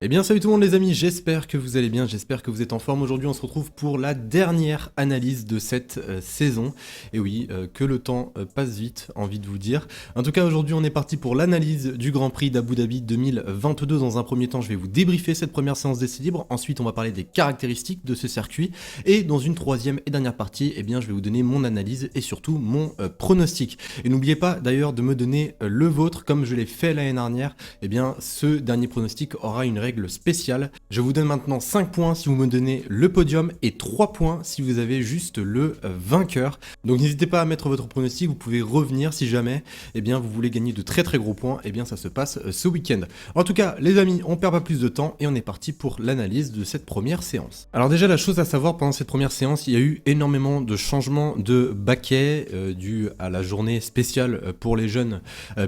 Eh bien salut tout le monde les amis, j'espère que vous allez bien, j'espère que vous êtes en forme. Aujourd'hui on se retrouve pour la dernière analyse de cette saison. Et oui, que le temps passe vite, envie de vous dire. En tout cas aujourd'hui on est parti pour l'analyse du Grand Prix d'Abu Dhabi 2022. Dans un premier temps je vais vous débriefer cette première séance d'essai libre. Ensuite on va parler des caractéristiques de ce circuit. Et dans une troisième et dernière partie, eh bien, je vais vous donner mon analyse et surtout mon pronostic. Et n'oubliez pas d'ailleurs de me donner le vôtre comme je l'ai fait l'année dernière. Eh bien ce dernier pronostic aura une règle spéciale. Je vous donne maintenant 5 points si vous me donnez le podium et 3 points si vous avez juste le vainqueur. Donc n'hésitez pas à mettre votre pronostic, vous pouvez revenir si jamais eh bien, vous voulez gagner de très très gros points. Eh bien ça se passe ce week-end. En tout cas les amis, on perd pas plus de temps et on est parti pour l'analyse de cette première séance. Alors déjà la chose à savoir pendant cette première séance, il y a eu énormément de changements de baquet dû à la journée spéciale pour les jeunes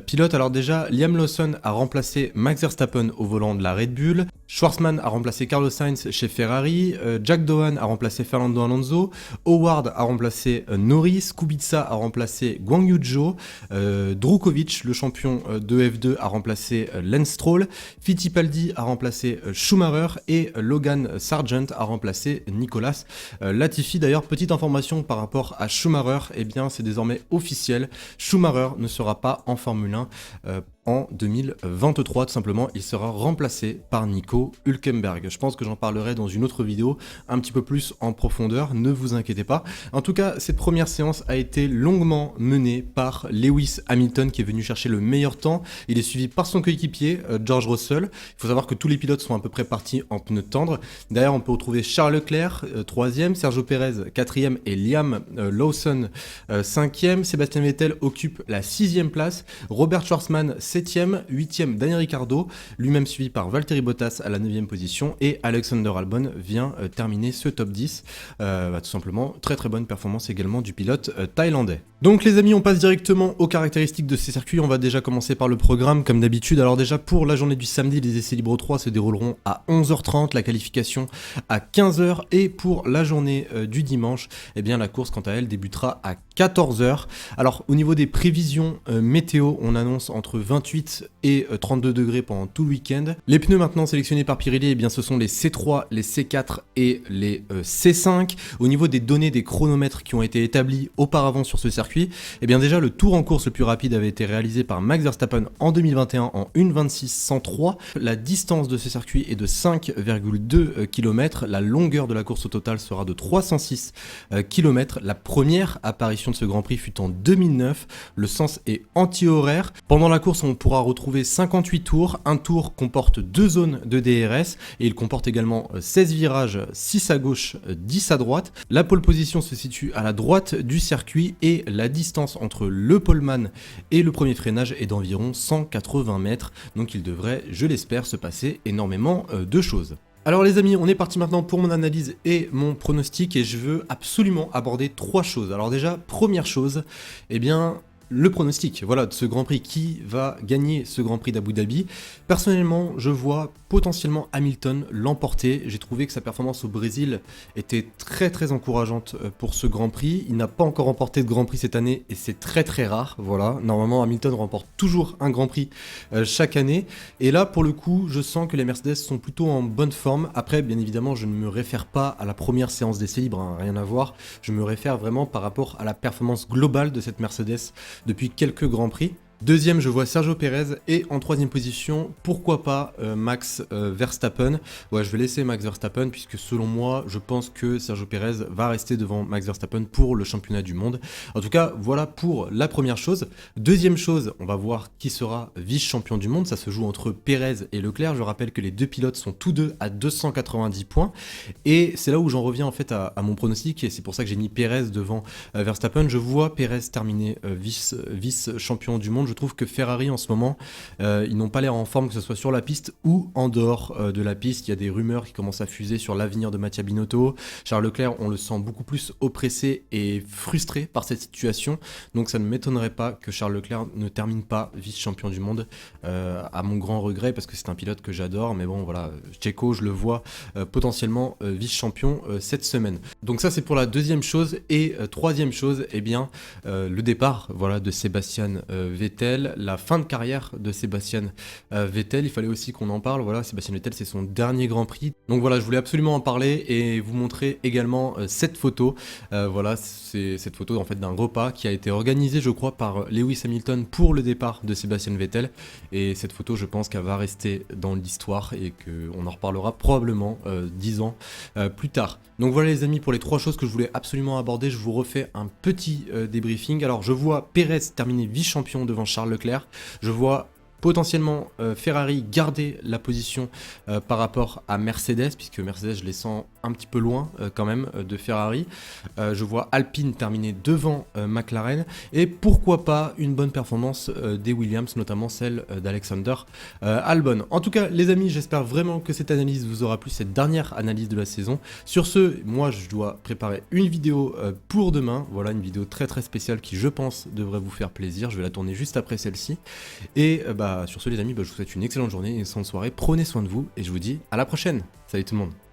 pilotes. Alors déjà Liam Lawson a remplacé Max Verstappen au volant de la Red Bull. Schwarzman a remplacé Carlos Sainz chez Ferrari, Jack Doohan a remplacé Fernando Alonso, Howard a remplacé Norris, Kubica a remplacé Guan Yu Zhou, Drukovic, le champion de F2, a remplacé Lance Stroll, Fittipaldi a remplacé Schumacher et Logan Sargent a remplacé Nicolas Latifi. D'ailleurs, petite information par rapport à Schumacher, eh bien c'est désormais officiel, Schumacher ne sera pas en Formule 1 en 2023, tout simplement, il sera remplacé par Nico Hülkenberg. Je pense que j'en parlerai dans une autre vidéo un petit peu plus en profondeur, ne vous inquiétez pas. En tout cas, cette première séance a été longuement menée par Lewis Hamilton qui est venu chercher le meilleur temps. Il est suivi par son coéquipier, George Russell. Il faut savoir que tous les pilotes sont à peu près partis en pneus tendres. D'ailleurs, on peut retrouver Charles Leclerc, 3e, Sergio Perez, 4e et Liam Lawson, 5e. Sébastien Vettel occupe la 6e place. Robert Schwarzman, 7e, 8e Daniel Ricciardo, lui-même suivi par Valtteri Bottas à la 9e position et Alexander Albon vient terminer ce top 10. Tout simplement, très très bonne performance également du pilote thaïlandais. Donc les amis, on passe directement aux caractéristiques de ces circuits. On va déjà commencer par le programme comme d'habitude. Alors déjà pour la journée du samedi, les essais libres 3 se dérouleront à 11h30, la qualification à 15h et pour la journée du dimanche, eh bien la course quant à elle débutera à 14h. Alors au niveau des prévisions météo, on annonce entre 28 et 32 degrés pendant tout le week-end. Les pneus maintenant sélectionnés par Pirelli, eh bien ce sont les C3, les C4 et les C5. Au niveau des données des chronomètres qui ont été établis auparavant sur ce circuit, eh bien déjà le tour en course le plus rapide avait été réalisé par Max Verstappen en 2021 en 1:26.103. La distance de ce circuit est de 5,2 km. La longueur de la course au total sera de 306 km. La première apparition de ce Grand Prix fut en 2009. Le sens est anti-horaire. Pendant la course, on pourra retrouver 58 tours. Un tour comporte 2 zones de DRS et il comporte également 16 virages, 6 à gauche, 10 à droite. La pole position se situe à la droite du circuit et la distance entre le poleman et le premier freinage est d'environ 180 mètres. Donc il devrait, je l'espère, se passer énormément de choses. Alors les amis, on est parti maintenant pour mon analyse et mon pronostic et je veux absolument aborder 3 choses. Alors déjà, première chose, eh bien le pronostic, voilà, de ce Grand Prix, qui va gagner ce Grand Prix d'Abu Dhabi. Personnellement, je vois potentiellement Hamilton l'emporter. J'ai trouvé que sa performance au Brésil était très très encourageante pour ce Grand Prix. Il n'a pas encore remporté de Grand Prix cette année et c'est très très rare. Voilà, normalement Hamilton remporte toujours un Grand Prix chaque année. Et là, pour le coup, je sens que les Mercedes sont plutôt en bonne forme. Après, bien évidemment, je ne me réfère pas à la première séance d'essai libre, hein, rien à voir. Je me réfère vraiment par rapport à la performance globale de cette Mercedes depuis quelques Grands Prix. Deuxième, je vois Sergio Perez et en troisième position, pourquoi pas Max Verstappen. Ouais, je vais laisser Max Verstappen puisque selon moi, je pense que Sergio Perez va rester devant Max Verstappen pour le championnat du monde. En tout cas, voilà pour la première chose. Deuxième chose, on va voir qui sera vice-champion du monde. Ça se joue entre Perez et Leclerc. Je rappelle que les deux pilotes sont tous deux à 290 points. Et c'est là où j'en reviens en fait à mon pronostic et c'est pour ça que j'ai mis Perez devant Verstappen. Je vois Perez terminer vice-champion du monde. Je trouve que Ferrari en ce moment, ils n'ont pas l'air en forme, que ce soit sur la piste ou en dehors de la piste. Il y a des rumeurs qui commencent à fuser sur l'avenir de Mattia Binotto. Charles Leclerc, on le sent beaucoup plus oppressé et frustré par cette situation. Donc ça ne m'étonnerait pas que Charles Leclerc ne termine pas vice-champion du monde, à mon grand regret, parce que c'est un pilote que j'adore. Mais bon, voilà, Checo, je le vois potentiellement vice-champion cette semaine. Donc ça, c'est pour la deuxième chose. Et troisième chose, eh bien, le départ, voilà, de Sébastien Vettel Vettel, la fin de carrière de Sébastien Vettel. Il fallait aussi qu'on en parle. Voilà, Sébastien Vettel, c'est son dernier Grand Prix. Donc voilà, je voulais absolument en parler et vous montrer également cette photo. Voilà, c'est cette photo en fait d'un repas qui a été organisé, je crois, par Lewis Hamilton pour le départ de Sébastien Vettel. Et cette photo, je pense qu'elle va rester dans l'histoire et qu'on en reparlera probablement 10 ans plus tard. Donc voilà les amis, pour les 3 choses que je voulais absolument aborder, je vous refais un petit débriefing. Alors je vois Pérez terminer vice-champion devant Charles Leclerc. Je vois potentiellement Ferrari garder la position par rapport à Mercedes, puisque Mercedes je les sens un petit peu loin quand même de Ferrari. Je vois Alpine terminer devant McLaren, et pourquoi pas une bonne performance des Williams, notamment celle d'Alexander Albon. En tout cas les amis, j'espère vraiment que cette analyse vous aura plu, cette dernière analyse de la saison. Sur ce, moi je dois préparer une vidéo pour demain, voilà une vidéo très spéciale qui je pense devrait vous faire plaisir. Je vais la tourner juste après celle-ci, et sur ce les amis, je vous souhaite une excellente journée, une excellente soirée, prenez soin de vous et je vous dis à la prochaine. Salut tout le monde.